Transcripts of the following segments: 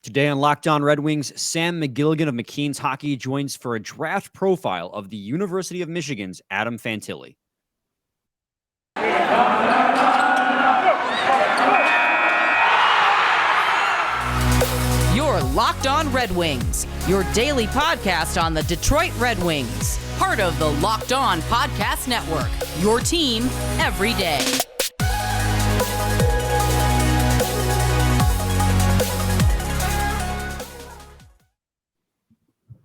Today on Locked On Red Wings, Sam McGilligan of McKeen's Hockey joins for a draft profile of the University of Michigan's Adam Fantilli. You're Locked On Red Wings, your daily podcast on the Detroit Red Wings, part of the Locked On Podcast Network, your team every day.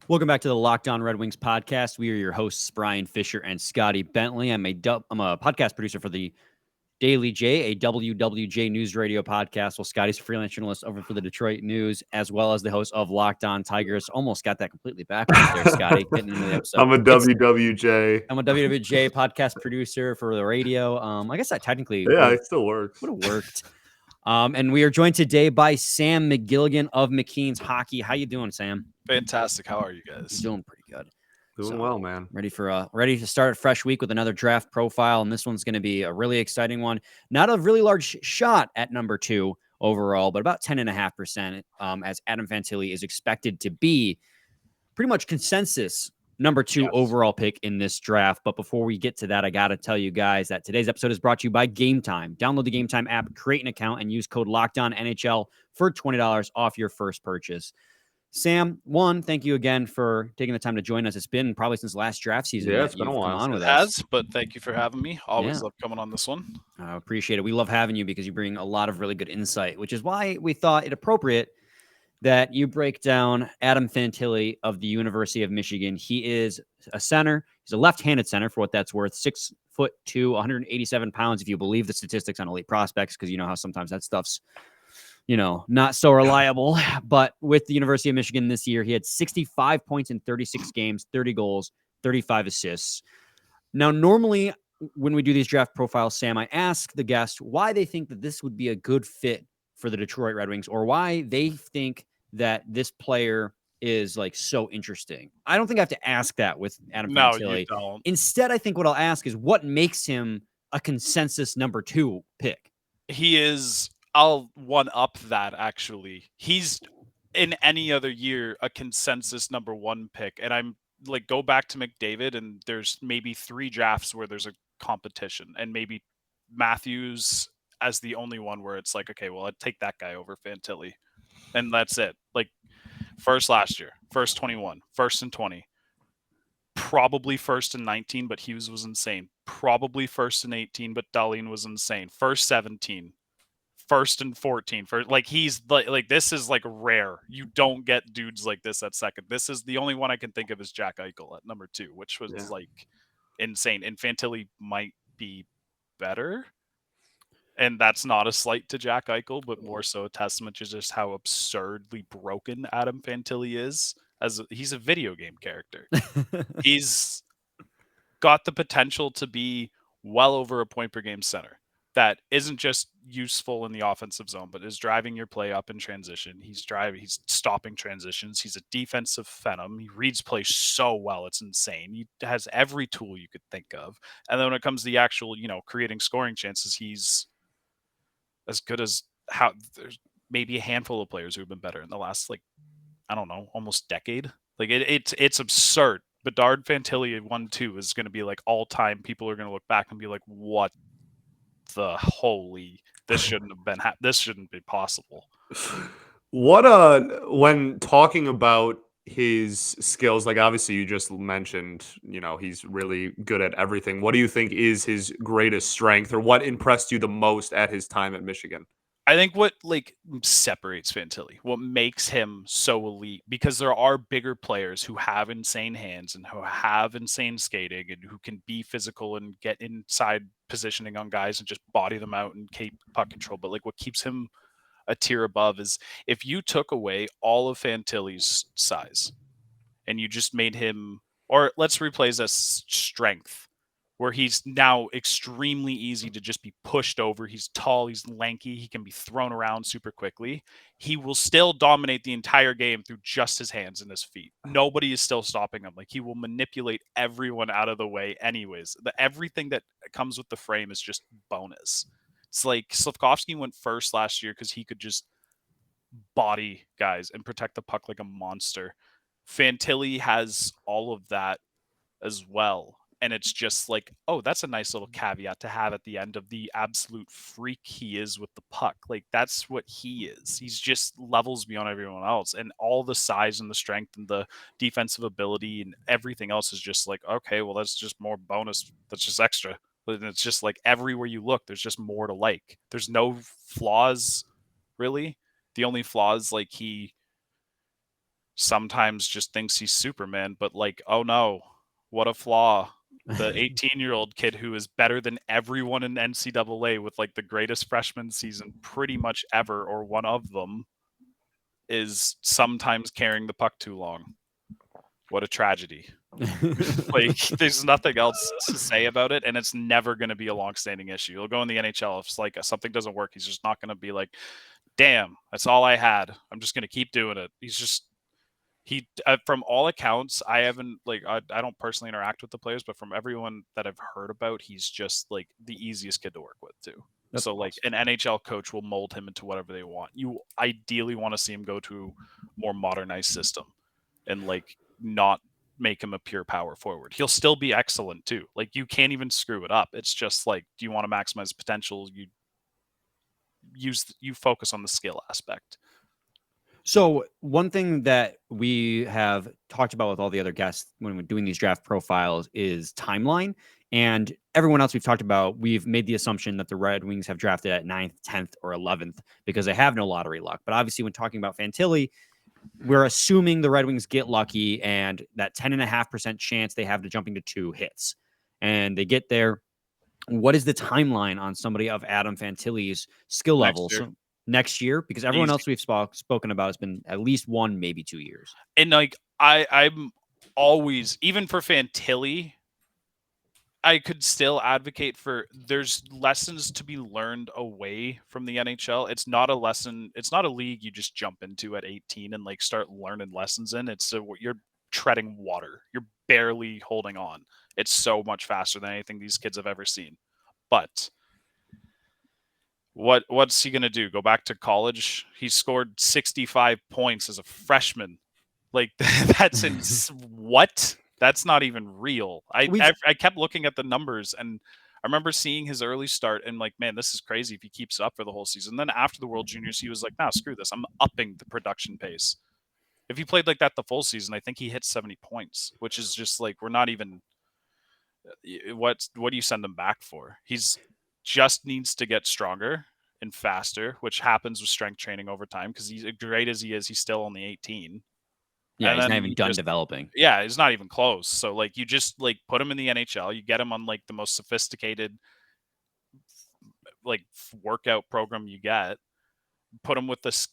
Welcome back to the Locked On Red Wings podcast. We are your hosts, Brian Fisher and Scotty Bentley. I'm a podcast producer for the Daily J, a WWJ News Radio podcast. Well, Scotty's a freelance journalist over for the Detroit News, as well as the host of Locked On Tigers. Almost got that completely backwards there, Scotty, getting into the episode. I'm a WWJ podcast producer for the radio. I guess that technically it still works. Would have worked. And we are joined today by Sam McGilligan of McKeen's Hockey. How you doing, Sam? Fantastic. How are you guys? Doing pretty good. Doing well, man. Ready to start a fresh week with another draft profile, and this one's going to be a really exciting one. Not a really large shot at number 2 overall, but about 10.5%, as Adam Fantilli is expected to be pretty much consensus number 2 overall pick in this draft. But before we get to that, I got to tell you guys that today's episode is brought to you by Gametime. Download the Gametime app, create an account, and use code LOCKEDONNHL for $20 off your first purchase. Sam, thank you again for taking the time to join us. It's been probably since last draft season. Yeah, it's been a while. It has, but thank you for having me. Always love coming on this one. I appreciate it. We love having you because you bring a lot of really good insight, which is why we thought it appropriate that you break down Adam Fantilli of the University of Michigan. He is a center. He's a left-handed center, for what that's worth. 6'2", 187 pounds, if you believe the statistics on Elite Prospects, because you know how sometimes that stuff's not so reliable. But with the University of Michigan this year, he had 65 points in 36 games, 30 goals, 35 assists. Now, normally when we do these draft profiles, Sam, I ask the guest why they think that this would be a good fit for the Detroit Red Wings, or why they think that this player is like so interesting. I don't think I have to ask that with Adam Fantilli. No, you don't. Instead, I think what I'll ask is what makes him a consensus number 2 pick. He is... I'll one-up that, actually. He's, in any other year, a consensus number 1 pick. And I'm like, go back to McDavid, and there's maybe 3 drafts where there's a competition. And maybe Matthews as the only one where it's like, okay, well, I'd take that guy over Fantilli. And that's it. Like, first last year, first 21, first and 20. Probably first in 19, but Hughes was insane. Probably first in 18, but Dahlin was insane. First 17. First and 14 for he's like this is like rare. You don't get dudes like this at second. This is the only one I can think of is Jack Eichel at number 2, which was like insane. And Fantilli might be better. And that's not a slight to Jack Eichel, but more so a testament to just how absurdly broken Adam Fantilli is. He's a video game character. He's got the potential to be well over a point per game center that isn't just useful in the offensive zone, but is driving your play up in transition. He's stopping transitions. He's a defensive phenom. He reads play so well. It's insane. He has every tool you could think of. And then when it comes to the actual, creating scoring chances, he's as good as how there's maybe a handful of players who have been better in the last, almost decade. Like it's absurd. Bedard Fantilli 1-2 is going to be like all time. People are going to look back and be like, what the holy, this shouldn't have been this shouldn't be possible. When talking about his skills, like obviously you just mentioned, he's really good at everything. What do you think is his greatest strength, or what impressed you the most at his time at Michigan? I think what separates Fantilli, what makes him so elite, because there are bigger players who have insane hands and who have insane skating and who can be physical and get inside positioning on guys and just body them out and keep puck control. But what keeps him a tier above is if you took away all of Fantilli's size and you just made him, or let's replace as strength, where he's now extremely easy to just be pushed over. He's tall, he's lanky, he can be thrown around super quickly. He will still dominate the entire game through just his hands and his feet. Nobody is still stopping him. He will manipulate everyone out of the way anyways. Everything that comes with the frame is just bonus. It's like Slafkovsky went first last year because he could just body guys and protect the puck like a monster. Fantilli has all of that as well. And it's just like, oh, that's a nice little caveat to have at the end of the absolute freak he is with the puck. Like, that's what he is. He's just levels beyond everyone else. And all the size and the strength and the defensive ability and everything else is just like, okay, well, that's just more bonus. That's just extra. But it's just like everywhere you look, there's just more to like. There's no flaws, really. The only flaws, like, he sometimes just thinks he's Superman, but like, oh no, what a flaw. The 18-year-old kid who is better than everyone in NCAA with like the greatest freshman season pretty much ever, or one of them, is sometimes carrying the puck too long. What a tragedy. Like, there's nothing else to say about it, and it's never going to be a long-standing issue. He'll go in the NHL if like something doesn't work. He's just not going to be like, damn, that's all I had. I'm just going to keep doing it. He's just from all accounts, I haven't I don't personally interact with the players, but from everyone that I've heard about, he's just like the easiest kid to work with too. That's so awesome. Like, an NHL coach will mold him into whatever they want. You ideally want to see him go to a more modernized system and like not make him a pure power forward. He'll still be excellent too. Like, you can't even screw it up. It's just like, do you want to maximize potential? You focus on the skill aspect. So one thing that we have talked about with all the other guests when we're doing these draft profiles is timeline. And everyone else we've talked about, we've made the assumption that the Red Wings have drafted at 9th, 10th, or 11th because they have no lottery luck. But obviously, when talking about Fantilli, we're assuming the Red Wings get lucky and that 10.5% chance they have to jumping to 2 hits. And they get there. What is the timeline on somebody of Adam Fantilli's skill level? Next year, because everyone else we've spoken about has been at least 1, maybe 2 years. And like, I'm always, even for Fantilli, I could still advocate for, there's lessons to be learned away from the NHL. It's not a lesson. It's not a league you just jump into at 18 and like start learning lessons in. It's you're treading water. You're barely holding on. It's so much faster than anything these kids have ever seen. But what's he going to do? Go back to college? He scored 65 points as a freshman. Like, that's what? That's not even real. I kept looking at the numbers, and I remember seeing his early start and like, man, this is crazy if he keeps it up for the whole season. Then after the World Juniors, he was like, nah, screw this. I'm upping the production pace. If he played like that the full season, I think he hit 70 points, which is just like, we're not even, what do you send him back for? He's just needs to get stronger and faster, which happens with strength training over time, because he's great as he is, he's still only 18. Yeah, and he's not even done developing. Yeah, he's not even close. So like, you just like put him in the NHL, you get him on like the most sophisticated like workout program you get, put him with this,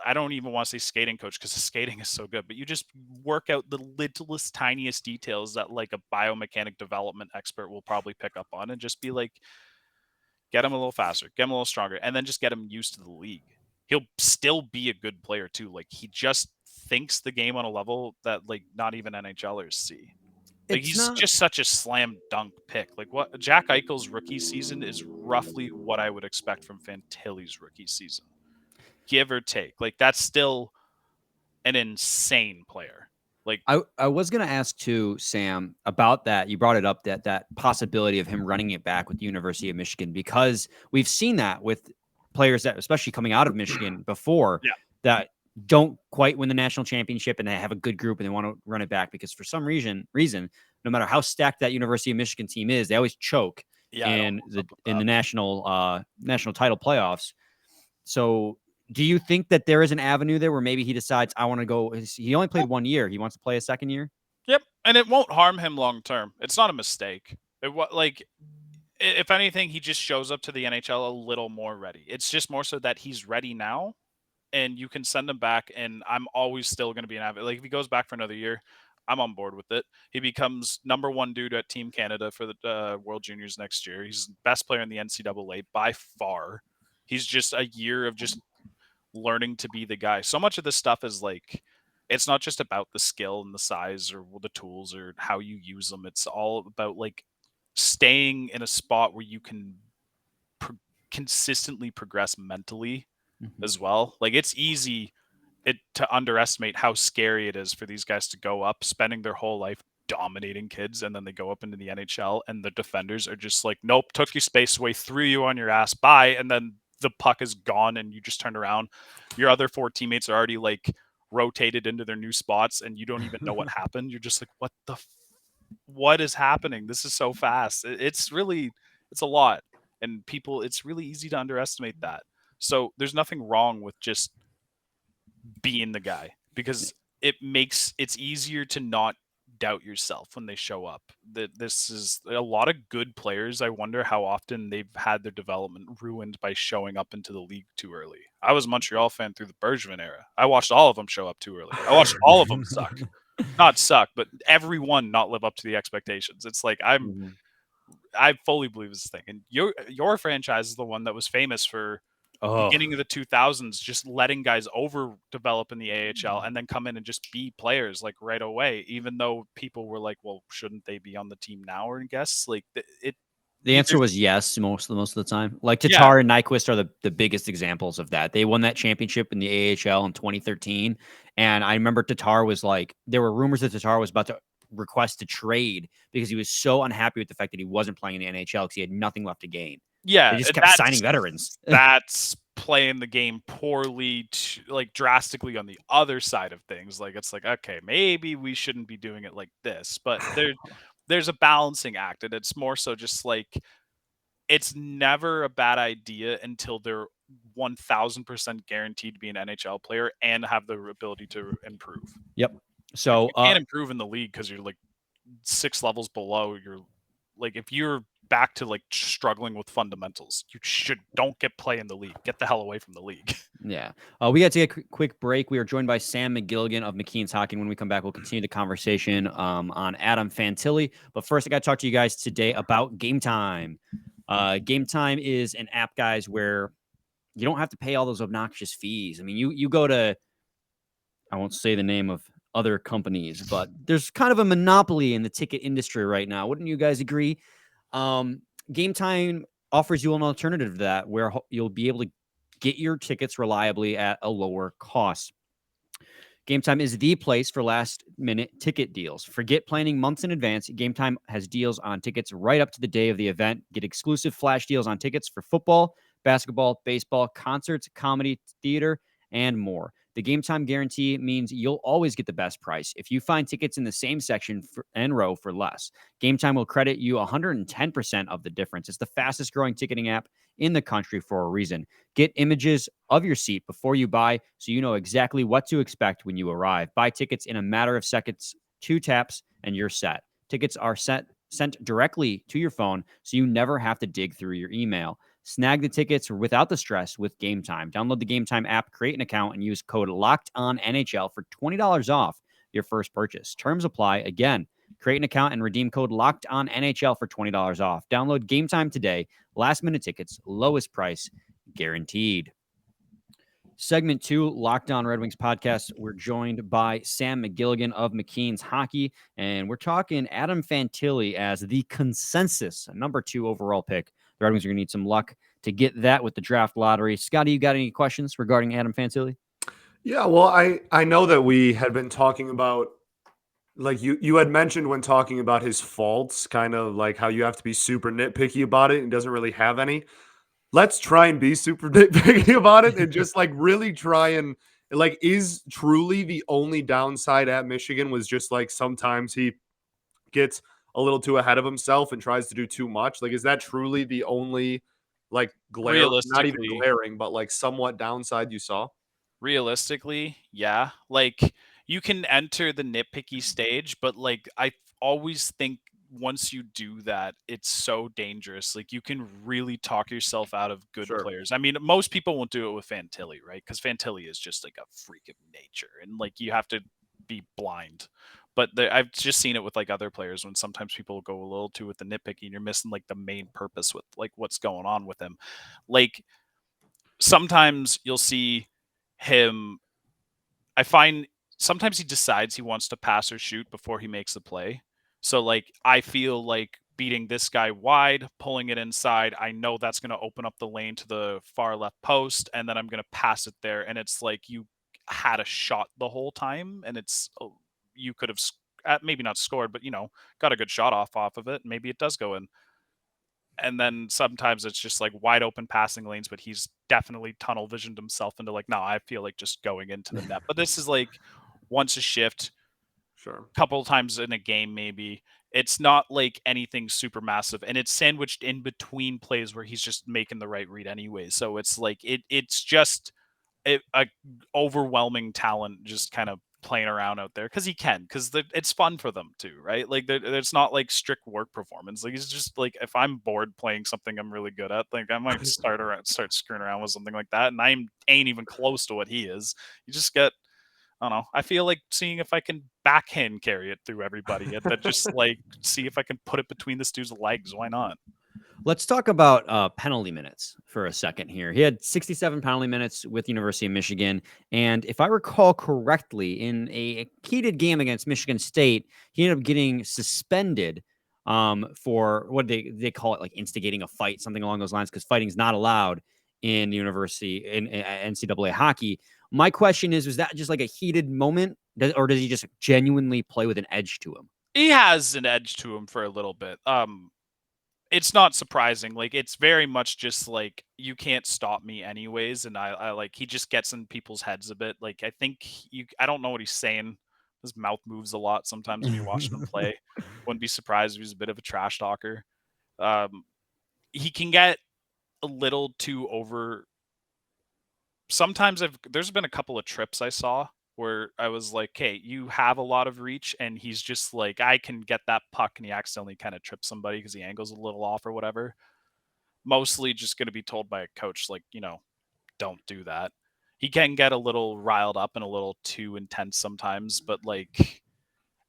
I don't even want to say skating coach because the skating is so good, but you just work out the littlest, tiniest details that like a biomechanic development expert will probably pick up on, and just be like, get him a little faster, get him a little stronger, and then just get him used to the league. He'll still be a good player too. Like, he just thinks the game on a level that like not even NHLers see. Like, he's just such a slam dunk pick. Like, what Jack Eichel's rookie season is roughly what I would expect from Fantilli's rookie season, give or take. Like, that's still an insane player. Like, I was going to ask too, Sam, about that. You brought it up, that possibility of him running it back with the University of Michigan, because we've seen that with players that, especially coming out of Michigan before, that don't quite win the national championship, and they have a good group and they want to run it back because for some reason, no matter how stacked that University of Michigan team is, they always choke in the national title playoffs. So do you think that there is an avenue there where maybe he decides, I want to go, he only played 1 year, he wants to play a second year? Yep. And it won't harm him long term. It's not a mistake. If anything, he just shows up to the NHL a little more ready. It's just more so that he's ready now, and you can send him back, and I'm always still going to be an advocate. Like, if he goes back for another year, I'm on board with it. He becomes number 1 dude at Team Canada for the World Juniors next year. He's the best player in the NCAA by far. He's just a year of just learning to be the guy. So much of this stuff is like, it's not just about the skill and the size or the tools or how you use them. It's all about like staying in a spot where you can consistently progress mentally as well. Like, it's easy to underestimate how scary it is for these guys to go up, spending their whole life dominating kids, and then they go up into the NHL and the defenders are just like, nope, took your space away, threw you on your ass, bye, and then the puck is gone and you just turned around. Your other 4 teammates are already like rotated into their new spots and you don't even know what happened. You're just like, what is happening? This is so fast. It's a lot. And people, it's really easy to underestimate that. So there's nothing wrong with just being the guy, because it's easier to not doubt yourself when they show up. That this is a lot of good players. I wonder how often they've had their development ruined by showing up into the league too early. I was a Montreal fan through the Bergevin era. I watched all of them show up too early. I watched all of them not suck, but everyone not live up to the expectations. It's like I fully believe this thing. And your franchise is the one that was famous for beginning of the 2000s, just letting guys overdevelop in the AHL and then come in and just be players like right away, even though people were like, well, shouldn't they be on the team now? Or I guess like the answer was yes most of the time. Like Tatar and Nyquist are the biggest examples of that. They won that championship in the AHL in 2013. And I remember Tatar was like, there were rumors that Tatar was about to request to trade because he was so unhappy with the fact that he wasn't playing in the NHL because he had nothing left to gain. Yeah, they just kept signing veterans. That's playing the game poorly, like drastically on the other side of things. Like it's like, okay, maybe we shouldn't be doing it like this, but there's a balancing act, and it's more so just like it's never a bad idea until they're 1000% guaranteed to be an NHL player and have the ability to improve. Yep. So you can't improve in the league because you're like 6 levels below. You're like, if you're back to like struggling with fundamentals, you don't get play in the league. Get the hell away from the league. Yeah. We got to take a quick break. We are joined by Sam McGilligan of McKeen's Hockey. When we come back, we'll continue the conversation on Adam Fantilli. But first, I got to talk to you guys today about Gametime. Gametime is an app, guys, where you don't have to pay all those obnoxious fees. I mean, you go to, I won't say the name of other companies, but there's kind of a monopoly in the ticket industry right now. Wouldn't you guys agree? Gametime offers you an alternative to that, where you'll be able to get your tickets reliably at a lower cost. Gametime is the place for last-minute ticket deals. Forget planning months in advance. Gametime has deals on tickets right up to the day of the event. Get exclusive flash deals on tickets for football, basketball, baseball, concerts, comedy, theater, and more. The Gametime guarantee means you'll always get the best price if you find tickets in the same section and row for less. Gametime will credit you 110% of the difference. It's the fastest growing ticketing app in the country for a reason. Get images of your seat before you buy so you know exactly what to expect when you arrive. Buy tickets in a matter of seconds, 2 taps, and you're set. Tickets are sent directly to your phone so you never have to dig through your email. Snag the tickets without the stress with Gametime. Download the Gametime app, create an account, and use code LOCKEDONNHL for $20 off your first purchase. Terms apply. Again, create an account and redeem code LOCKEDONNHL for $20 off. Download Gametime today. Last-minute tickets, lowest price, guaranteed. Segment 2, Locked On Red Wings podcast. We're joined by Sam McGilligan of McKeen's Hockey, and we're talking Adam Fantilli as the consensus number 2 overall pick. The Red Wings are going to need some luck to get that with the draft lottery. Scotty, you got any questions regarding Adam Fantilli? Yeah, well, I know that we had been talking about, like you had mentioned when talking about his faults, kind of like how you have to be super nitpicky about it and doesn't really have any. Let's try and be super nitpicky about it and just like really try and like, is truly the only downside at Michigan was just like sometimes he gets a little too ahead of himself and tries to do too much? Like, is that truly the only like not even glaring, but like somewhat downside you saw? Realistically, yeah. Like you can enter the nitpicky stage, but like I always think once you do that, it's so dangerous. Like you can really talk yourself out of good players. I mean, most people won't do it with Fantilli, right? Because Fantilli is just like a freak of nature, and like you have to be blind. But I've just seen it with like other players when sometimes people go a little too with the nitpicking, and you're missing like the main purpose with like what's going on with him. Like sometimes you'll see him. I find sometimes he decides he wants to pass or shoot before he makes the play. So like I feel like beating this guy wide, pulling it inside, I know that's going to open up the lane to the far left post, and then I'm going to pass it there. And it's like had a shot the whole time, and it's you could have maybe not scored, but got a good shot off of it. Maybe it does go in. And then sometimes it's just like wide open passing lanes, but he's definitely tunnel visioned himself into like, no, I feel like just going into the net. But this is like once a shift, Sure. couple times in a game, maybe. It's not like anything super massive, and it's sandwiched in between plays where he's just making the right read anyway. So it's like it's just a overwhelming talent, just kind of playing around out there because it's fun for them too, right? Like it's not like strict work performance. Like it's just like if I'm bored playing something I'm really good at, like I might start screwing around with something like that, and I ain't even close to what he is. You just get. I don't know. I feel like seeing if I can backhand carry it through everybody and then just like see if I can put it between this dude's legs. Why not? Let's talk about penalty minutes for a second here. He had 67 penalty minutes with University of Michigan. And if I recall correctly, in a heated game against Michigan State, he ended up getting suspended for what they call it, like instigating a fight, something along those lines, because fighting is not allowed in university in NCAA hockey. My question is, was that just like a heated moment, or does he just genuinely play with an edge to him? He has an edge to him for a little bit. It's not surprising. Like it's very much just like you can't stop me anyways, and I like he just gets in people's heads a bit. Like I don't know what he's saying. His mouth moves a lot sometimes when you're watching him play. Wouldn't be surprised if he's a bit of a trash talker. He can get a little too over. Sometimes there's been a couple of trips I saw where I was like, hey, you have a lot of reach, and he's just like, I can get that puck, and he accidentally kind of trips somebody because the angle's a little off or whatever. Mostly just going to be told by a coach, like, don't do that. He can get a little riled up and a little too intense sometimes, but like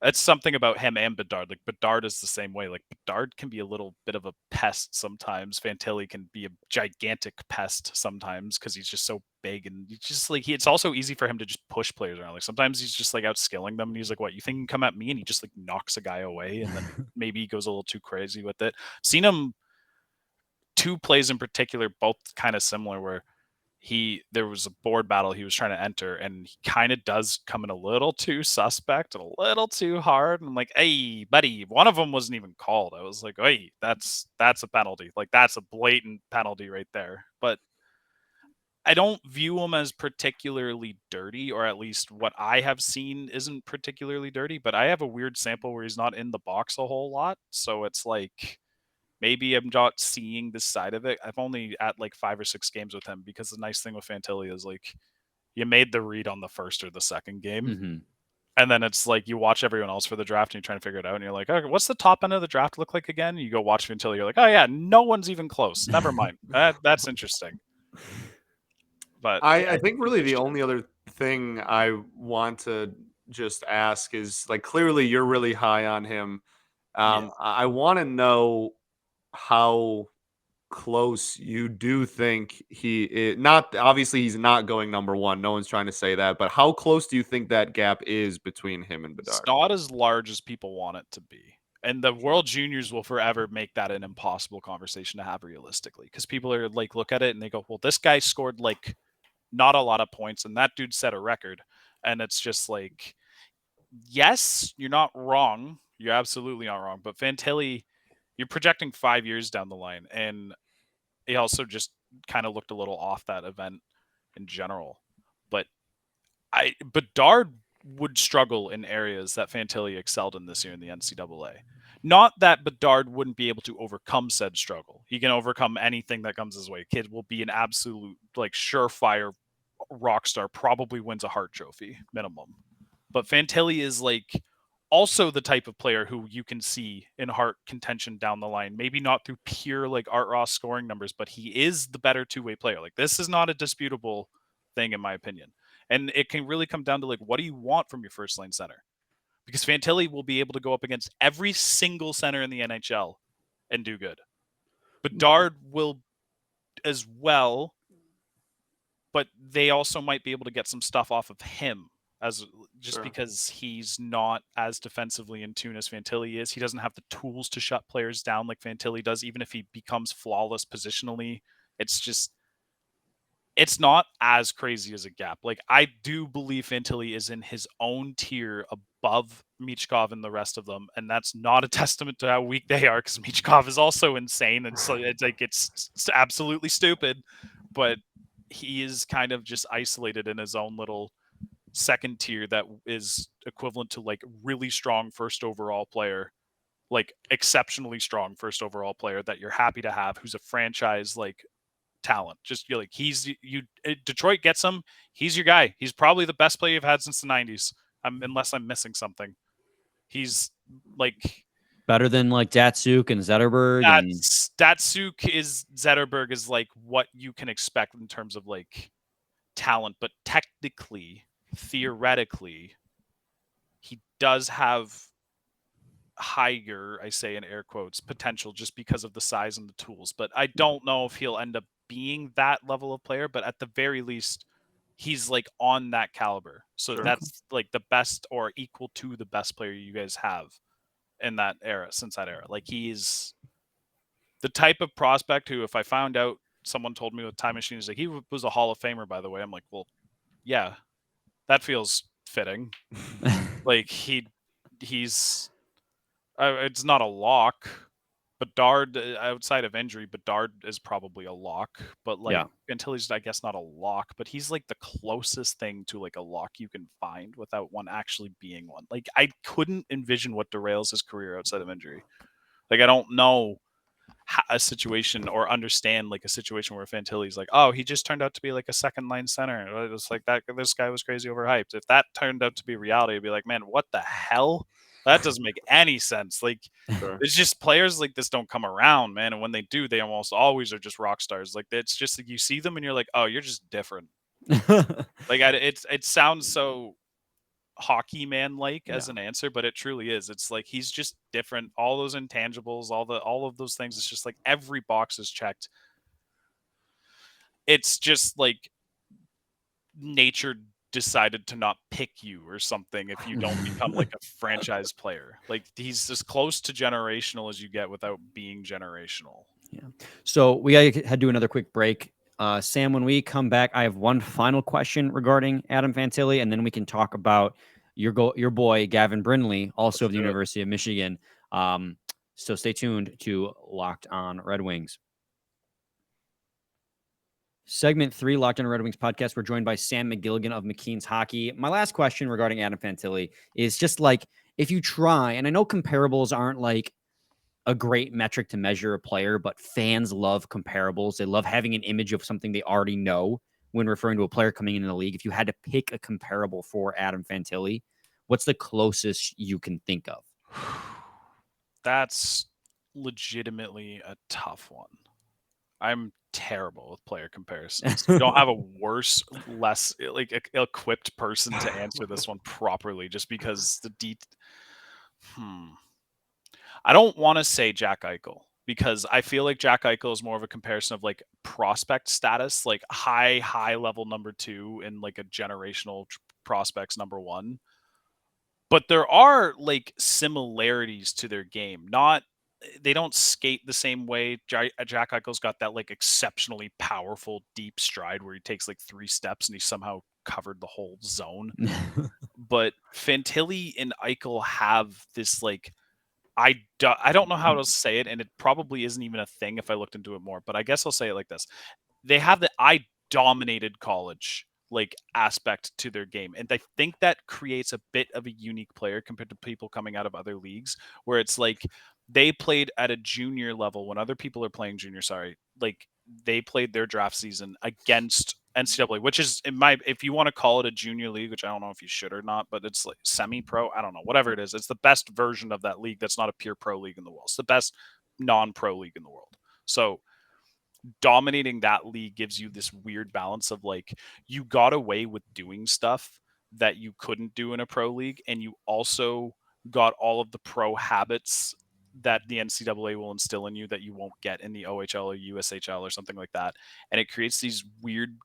it's something about him and Bedard. Like Bedard is the same way. Like Bedard can be a little bit of a pest sometimes. Fantilli can be a gigantic pest sometimes because he's just so big, and he's just like it's also easy for him to just push players around. Like sometimes he's just like outskilling them, and he's like, "What, you think you can come at me?" And he just like knocks a guy away, and then maybe he goes a little too crazy with it. Seen him 2 plays in particular, both kind of similar, where there was a board battle he was trying to enter, and he kind of does come in a little too suspect and a little too hard. And I'm like, hey, buddy, one of them wasn't even called. I was like, hey, that's a penalty. Like that's a blatant penalty right there. But I don't view him as particularly dirty, or at least what I have seen isn't particularly dirty. But I have a weird sample where he's not in the box a whole lot. So it's like, maybe I'm not seeing this side of it. I've only at like 5 or 6 games with him, because the nice thing with Fantilli is like you made the read on the first or the second game. Mm-hmm. And then it's like you watch everyone else for the draft and you're trying to figure it out. And you're like, okay, what's the top end of the draft look like again? You go watch Fantilli. You're like, oh yeah, no one's even close. Never mind. That's interesting. But I think really the only other thing I want to just ask is, like, clearly you're really high on him. I want to know how close you do think he is. Not obviously he's not going number 1. No one's trying to say that, but how close do you think that gap is between him and Bedard? it's not as large as people want it to be. And the World Juniors will forever make that an impossible conversation to have realistically, because people are like, look at it and they go, well, this guy scored like not a lot of points, and that dude set a record. And it's just like, yes, you're not wrong. You're absolutely not wrong. But Fantilli, you're projecting 5 years down the line, and he also just kind of looked a little off that event in general. But Bedard would struggle in areas that Fantilli excelled in this year in the NCAA. Not that Bedard wouldn't be able to overcome said struggle. He can overcome anything that comes his way. Kid will be an absolute, like, surefire rock star, probably wins a Hart Trophy minimum. But Fantilli is like also the type of player who you can see in Hart contention down the line. Maybe not through pure like Art Ross scoring numbers, but he is the better two-way player. Like this is not a disputable thing in my opinion. And it can really come down to like, what do you want from your first lane center? Because Fantilli will be able to go up against every single center in the NHL and do good. Bedard will as well, but they also might be able to get some stuff off of him because he's not as defensively in tune as Fantilli is. He doesn't have the tools to shut players down like Fantilli does, even if he becomes flawless positionally. It's just it's not as crazy as a gap. Like, I do believe Fantilli is in his own tier above Michkov and the rest of them, and that's not a testament to how weak they are, because Michkov is also insane, and so it's absolutely stupid, but he is kind of just isolated in his own little second tier that is equivalent to like really strong first overall player, like exceptionally strong first overall player that you're happy to have, who's a franchise like talent. Just you're like, Detroit gets him. He's your guy. He's probably the best player you've had since the 90s. Unless I'm missing something. He's like better than like Datsuk and Zetterberg. Datsuk is Zetterberg is like what you can expect in terms of like talent, but technically, theoretically, he does have higher, I say in air quotes, potential just because of the size and the tools. But I don't know if he'll end up being that level of player, but at the very least, he's like on that caliber. So that's like the best or equal to the best player you guys have in that era, since that era. Like, he's the type of prospect who, if I found out someone told me with Time Machine, is like, he was a Hall of Famer, by the way, I'm like, well, yeah, that feels fitting. Like, he's it's not a lock. Bedard, outside of injury, Bedard is probably a lock. But like, until he's, I guess, not a lock, but he's like the closest thing to like a lock you can find without one actually being one. Like, I couldn't envision what derails his career outside of injury. Like, I don't know a situation or understand like a situation where Fantilli's like, oh, he just turned out to be like a second line center. It's like that. This guy was crazy overhyped. If that turned out to be reality, I'd be like, man, what the hell? That doesn't make any sense. Like, it's just players like this don't come around, man. And when they do, they almost always are just rock stars. Like, it's just like you see them and you're like, oh, you're just different. Like, it sounds so hockey man like as an answer, but it truly is. It's like he's just different. All those intangibles, all of those things. It's just like every box is checked. It's just like nature decided to not pick you or something if you don't become like a franchise player. Like, he's as close to generational as you get without being generational. Yeah. So we gotta head to another quick break. Sam, when we come back, I have one final question regarding Adam Fantilli, and then we can talk about your boy Gavin Brindley, also of the University of Michigan. So stay tuned to Locked On Red Wings. Segment 3, Locked On Red Wings podcast. We're joined by Sam McGilligan of McKeen's Hockey. My last question regarding Adam Fantilli is just like, if you try, and I know comparables aren't like a great metric to measure a player, but fans love comparables. They love having an image of something they already know when referring to a player coming into the league. If you had to pick a comparable for Adam Fantilli, what's the closest you can think of? That's legitimately a tough one. I'm terrible with player comparisons. You don't have a worse, less like equipped person to answer this one properly, just because I don't want to say Jack Eichel, because I feel like Jack Eichel is more of a comparison of like prospect status, like high level number 2 and like a generational prospects number 1. But there are like similarities to their game. They don't skate the same way. Jack Eichel's got that like exceptionally powerful deep stride where he takes like 3 steps and he somehow covered the whole zone. But Fantilli and Eichel have this like, I don't know how to say it, and it probably isn't even a thing if I looked into it more, but I guess I'll say it like this. They have the I dominated college like aspect to their game, and I think that creates a bit of a unique player compared to people coming out of other leagues, where it's like they played at a junior level when other people are playing junior. Like, they played their draft season against NCAA, which is, if you want to call it a junior league, which I don't know if you should or not, but it's like semi-pro. I don't know, whatever it is. It's the best version of that league. That's not a pure pro league in the world. It's the best non-pro league in the world. So dominating that league gives you this weird balance of like, you got away with doing stuff that you couldn't do in a pro league, and you also got all of the pro habits that the NCAA will instill in you that you won't get in the OHL or USHL or something like that. And it creates these weird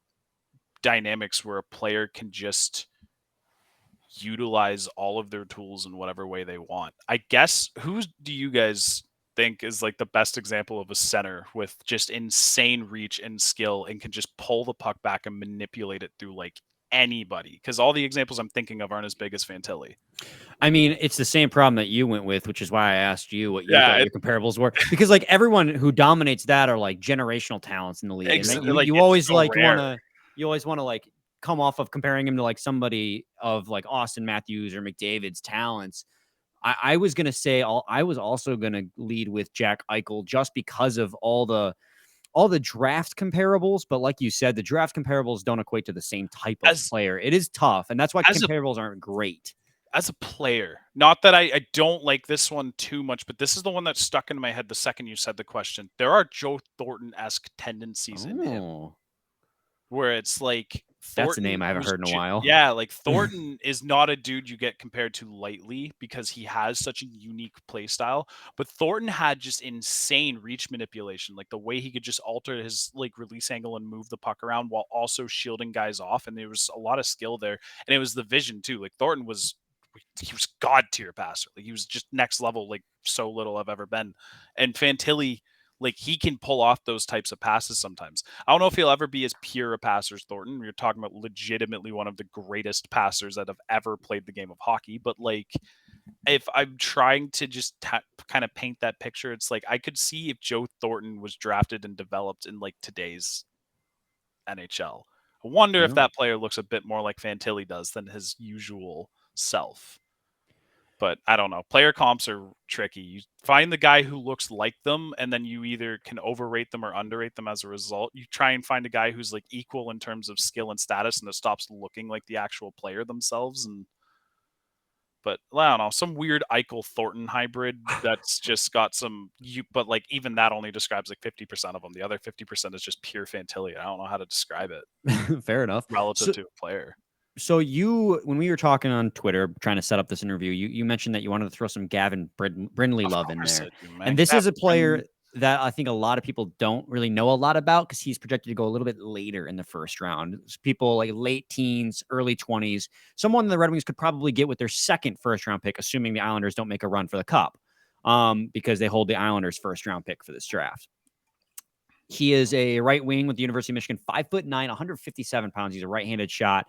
dynamics where a player can just utilize all of their tools in whatever way they want. I guess, who do you guys think is like the best example of a center with just insane reach and skill and can just pull the puck back and manipulate it through like anybody. Because all the examples I'm thinking of aren't as big as Fantilli. I mean, it's the same problem that you went with, which is why I asked you what you Yeah, thought your comparables were. Because like everyone who dominates that are like generational talents in the league. And like, you it's always so like rare. you always want to like come off of comparing him to like somebody of like Austin Matthews or McDavid's talents. I was gonna say I was also gonna lead with Jack Eichel just because of all the draft comparables, but like you said, the draft comparables don't equate to the same type of player. It is tough, and that's why comparables aren't great. As a player, not that I don't like this one too much, but this is the one that stuck in my head the second you said the question. There are Joe Thornton-esque tendencies in him, where it's like Thornton. That's a name I haven't heard in a while. Yeah, like Thornton is not a dude you get compared to lightly because he has such a unique play style. But Thornton had just insane reach manipulation, like the way he could just alter his like release angle and move the puck around while also shielding guys off. And there was a lot of skill there, and it was the vision too. Like Thornton was god tier passer. Like he was just next level, like so little I've ever been. And Fantilli, like he can pull off those types of passes sometimes. I don't know if he'll ever be as pure a passer as Thornton. You're talking about legitimately one of the greatest passers that have ever played the game of hockey. But like, if I'm trying to just kind of paint that picture, it's like I could see if Joe Thornton was drafted and developed in like today's NHL. I wonder if that player looks a bit more like Fantilli does than his usual self. But I don't know. Player comps are tricky. You find the guy who looks like them, and then you either can overrate them or underrate them as a result. You try and find a guy who's like equal in terms of skill and status, and it stops looking like the actual player themselves. But I don't know, some weird Eichel Thornton hybrid that's just got some. But like even that only describes like 50% of them. The other 50% is just pure Fantilli. I don't know how to describe it. Fair enough. Relative to a player. So when we were talking on Twitter, trying to set up this interview, you mentioned that you wanted to throw some Gavin Brindley love in there. And this is a player that I think a lot of people don't really know a lot about because he's projected to go a little bit later in the first round. It's people like late teens, early 20s, someone the Red Wings could probably get with their second first round pick, assuming the Islanders don't make a run for the cup because they hold the Islanders first round pick for this draft. He is a right wing with the University of Michigan, 5'9", 157 pounds. He's a right-handed shot.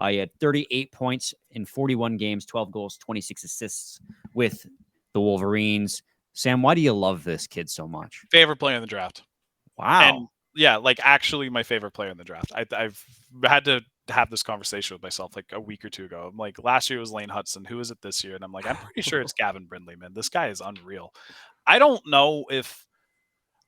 He had 38 points in 41 games, 12 goals, 26 assists with the Wolverines. Sam, why do you love this kid so much? Favorite player in the draft. Wow. And yeah, like actually my favorite player in the draft. I've had to have this conversation with myself like a week or two ago. I'm like, last year was Lane Hudson. Who is it this year? And I'm like, I'm pretty sure it's Gavin Brindley, man. This guy is unreal. I don't know if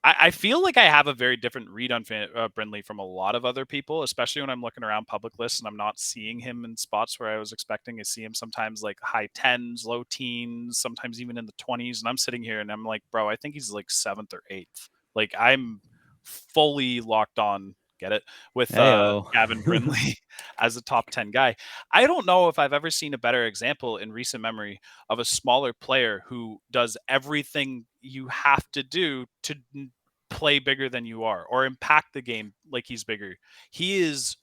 I feel like I have a very different read on Brindley from a lot of other people, especially when I'm looking around public lists and I'm not seeing him in spots where I was expecting to see him. Sometimes like high 10s, low teens, sometimes even in the 20s. And I'm sitting here and I'm like, bro, I think he's like 7th or 8th. Like I'm fully locked on, get it, with Gavin Brindley as a top 10 guy. I don't know if I've ever seen a better example in recent memory of a smaller player who does everything you have to do to play bigger than you are or impact the game like he's bigger. He is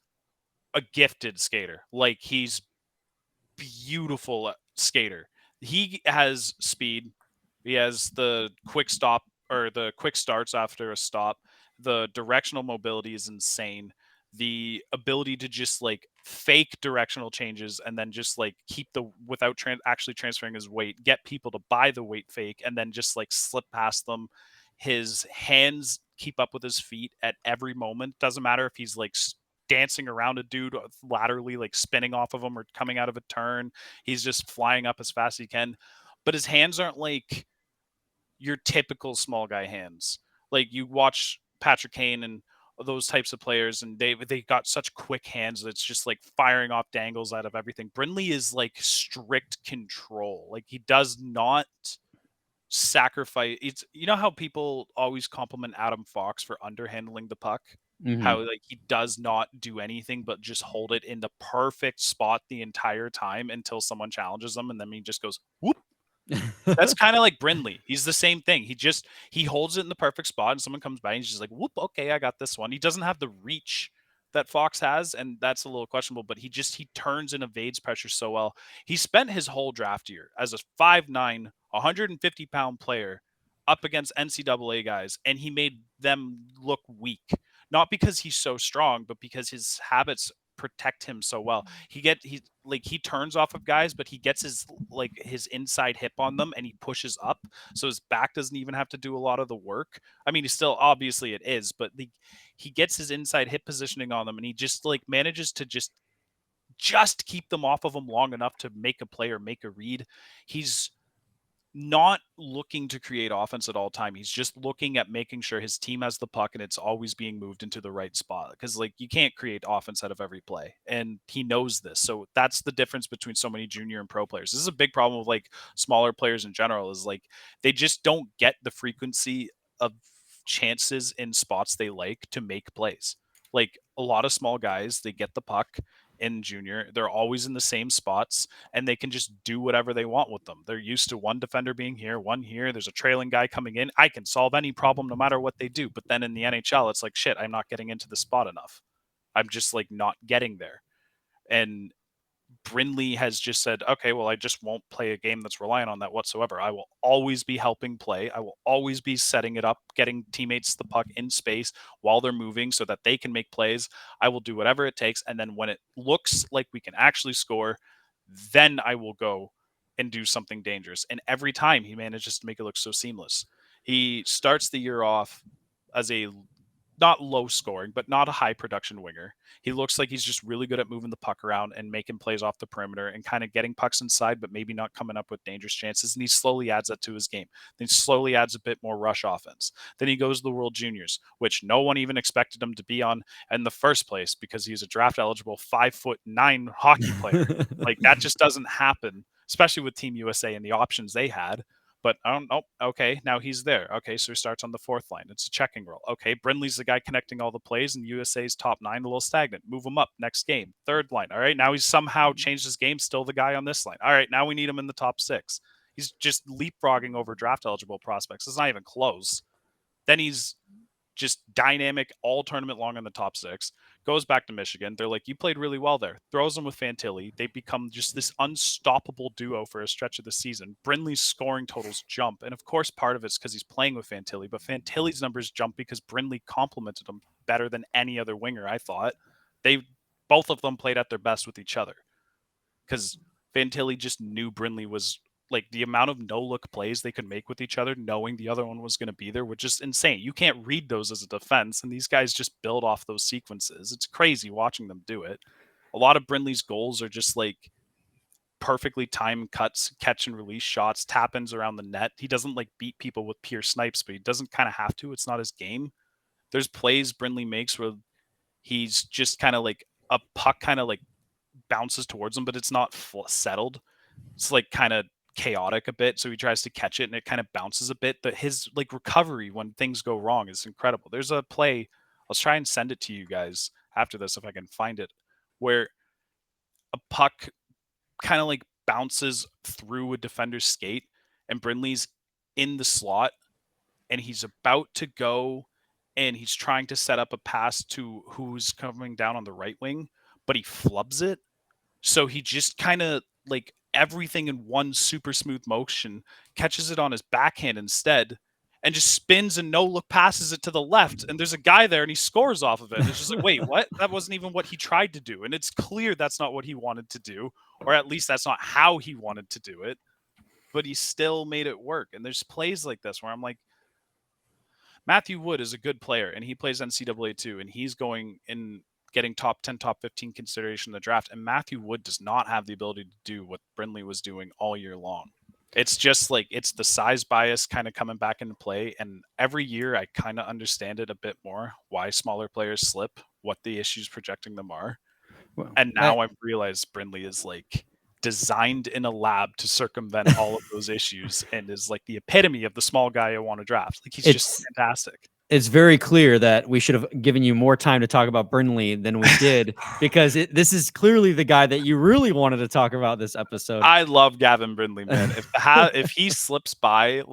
a gifted skater. Like he's beautiful skater. He has speed. He has the quick stop or the quick starts after a stop. The directional mobility is insane. The ability to just like fake directional changes and then just like keep without actually transferring his weight, get people to buy the weight fake and then just like slip past them. His hands keep up with his feet at every moment. Doesn't matter if he's like dancing around a dude laterally, like spinning off of him or coming out of a turn. He's just flying up as fast as he can. But his hands aren't like your typical small guy hands. Like you watch Patrick Kane and those types of players, and they got such quick hands that it's just like firing off dangles out of everything. Brindley is like strict control. Like he does not sacrifice. It's, you know how people always compliment Adam Fox for underhandling the puck? Mm-hmm. How like he does not do anything but just hold it in the perfect spot the entire time until someone challenges him, and then he just goes whoop. That's kind of like Brindley. He the same thing. He holds it in the perfect spot and someone comes by and he's just like, whoop, okay, I got this one. He doesn't have the reach that Fox has, and that's a little questionable, but he turns and evades pressure so well. He spent his whole draft year as a 5'9", 150-pound player up against NCAA guys, and he made them look weak. Not because he's so strong, but because his habits protect him so well. He turns off of guys, but he gets his inside hip on them and he pushes up, so his back doesn't even have to do a lot of the work. I mean, he's still, obviously it is, but he gets his inside hip positioning on them, and he just manages to just keep them off of him long enough to make a play or make a read. He's not looking to create offense at all time. He's just looking at making sure his team has the puck and it's always being moved into the right spot, because you can't create offense out of every play, and he knows this. So that's the difference between so many junior and pro players. This is a big problem with smaller players in general, is they just don't get the frequency of chances in spots they like to make plays. A lot of small guys, they get the puck in junior, they're always in the same spots, and they can just do whatever they want with them. They're used to one defender being here, one here, there's a trailing guy coming in. I can solve any problem no matter what they do. But then in the NHL, it's shit, I'm not getting into the spot enough. I'm just not getting there. And Brindley has just said, okay, well, I just won't play a game that's reliant on that whatsoever. I will always be helping play. I will always be setting it up, getting teammates the puck in space while they're moving so that they can make plays. I will do whatever it takes. And then when it looks like we can actually score, then I will go and do something dangerous. And every time he manages to make it look so seamless. He starts the year off as a not low scoring, but not a high production winger. He looks like he's just really good at moving the puck around and making plays off the perimeter and kind of getting pucks inside, but maybe not coming up with dangerous chances. And he slowly adds that to his game. Then he slowly adds a bit more rush offense. Then he goes to the World Juniors, which no one even expected him to be on in the first place, because he's a draft eligible 5'9" hockey player. That just doesn't happen, especially with Team USA and the options they had. But I don't know. Okay, now he's there. Okay, so he starts on the fourth line. It's a checking role. Okay, Brindley's the guy connecting all the plays, and USA's top 9 a little stagnant. Move him up next game. Third line. All right, now he's somehow changed his game. Still the guy on this line. All right, now we need him in the top 6. He's just leapfrogging over draft eligible prospects. It's not even close. Then he's just dynamic all tournament long in the top 6. Goes back to Michigan. They're like, you played really well there. Throws him with Fantilli. They become just this unstoppable duo for a stretch of the season. Brindley's scoring totals jump. And of course, part of it's because he's playing with Fantilli, but Fantilli's numbers jump because Brindley complemented him better than any other winger, I thought. Both of them played at their best with each other, because Fantilli just knew Brindley was the amount of no-look plays they could make with each other, knowing the other one was going to be there, were just insane. You can't read those as a defense, and these guys just build off those sequences. It's crazy watching them do it. A lot of Brindley's goals are just perfectly timed cuts, catch and release shots, tap-ins around the net. He doesn't beat people with pure snipes, but he doesn't kind of have to. It's not his game. There's plays Brindley makes where he's just kind of a puck kind of bounces towards him, but it's not settled. It's kind of chaotic a bit, so he tries to catch it and it kind of bounces a bit. But his recovery when things go wrong is incredible. There's a play, I'll try and send it to you guys after this if I can find it, where a puck kind of bounces through a defender's skate and Brindley's in the slot and he's about to go and he's trying to set up a pass to who's coming down on the right wing, but he flubs it. So he just kind of everything in one super smooth motion, catches it on his backhand instead, and just spins and no-look passes it to the left. And there's a guy there, and he scores off of it. And it's just wait, what? That wasn't even what he tried to do. And it's clear that's not what he wanted to do, or at least that's not how he wanted to do it. But he still made it work. And there's plays like this where I'm like, Matthew Wood is a good player, and he plays NCAA too, and he's going in getting top 10, top 15 consideration in the draft. And Matthew Wood does not have the ability to do what Brindley was doing all year long. It's just it's the size bias kind of coming back into play. And every year I kind of understand it a bit more, why smaller players slip, what the issues projecting them are. Well, and now I've realized Brindley is designed in a lab to circumvent all of those issues and is the epitome of the small guy I want to draft. He's just fantastic. It's very clear that we should have given you more time to talk about Brindley than we did, because this is clearly the guy that you really wanted to talk about this episode. I love Gavin Brindley, man. If he slips by,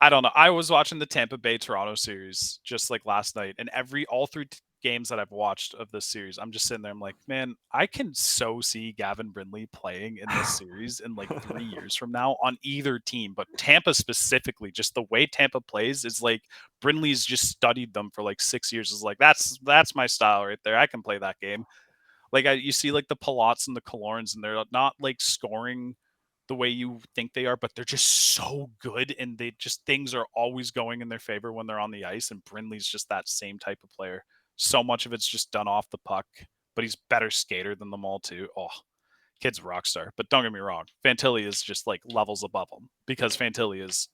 I don't know. I was watching the Tampa Bay Toronto series just last night, and all 3 games that I've watched of this series, I'm just sitting there. I'm like, man, I can so see Gavin Brindley playing in this series in like 3 years from now on either team. But Tampa specifically, just the way Tampa plays is like Brindley's just studied them for like 6 years. Is like that's my style right there. I can play that game. Like you see like the Palots and the Kalorns, and they're not like scoring the way you think they are, but they're just so good, and they just things are always going in their favor when they're on the ice. And Brindley's just that same type of player. So much of it's just done off the puck, but he's better skater than them all too. Oh, kid's a rock star. But don't get me wrong, Fantilli is just like levels above him because Fantilli is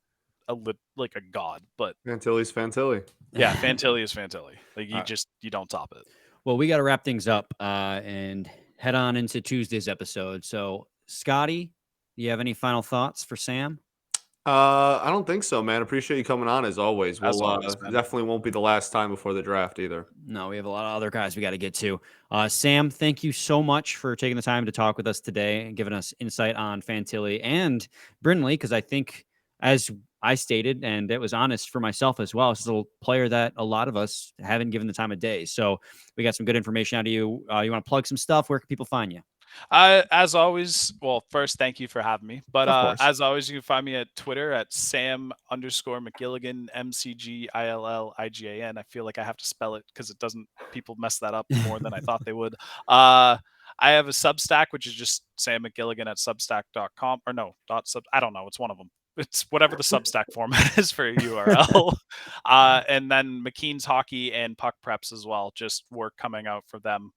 like a god. But Fantilli's Fantilli. yeah, Fantilli is Fantilli. Like you don't top it. Well, we got to wrap things up and head on into Tuesday's episode. So, Scotty, do you have any final thoughts for Sam? I don't think so, man. Appreciate you coming on as always. As always, man. Definitely won't be the last time before the draft either. No, we have a lot of other guys we got to get to. Sam, thank you so much for taking the time to talk with us today and giving us insight on Fantilli and Brinley, because I think, as I stated, and it was honest for myself as well, it's a player that a lot of us haven't given the time of day. So we got some good information out of you. You want to plug some stuff? Where can people find you? As always, well, first, thank you for having me. But as always, you can find me at Twitter at Sam_McGilligan, McGilligan. I feel like I have to spell it because people mess that up more than I thought they would. I have a Substack, which is just Sam McGilligan at substack.com. Or no, I don't know. It's one of them. It's whatever the Substack format is for a URL. And then McKeen's Hockey and Puck Preps as well. Just work coming out for them.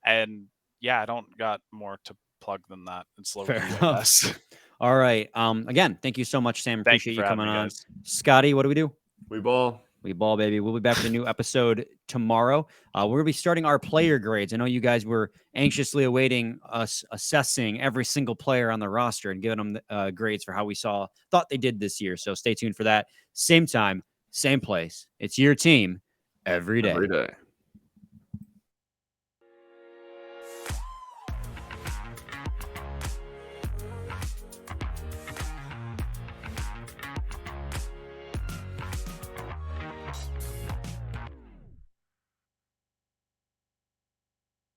And yeah, I don't got more to plug than that. It's low key, I guess. All right. Again, thank you so much, Sam. Appreciate you coming on. Guys. Scotty, what do we do? We ball. We ball, baby. We'll be back with a new episode tomorrow. We're going to be starting our player grades. I know you guys were anxiously awaiting us assessing every single player on the roster and giving them grades for how we thought they did this year. So stay tuned for that. Same time, same place. It's your team every day. Every day.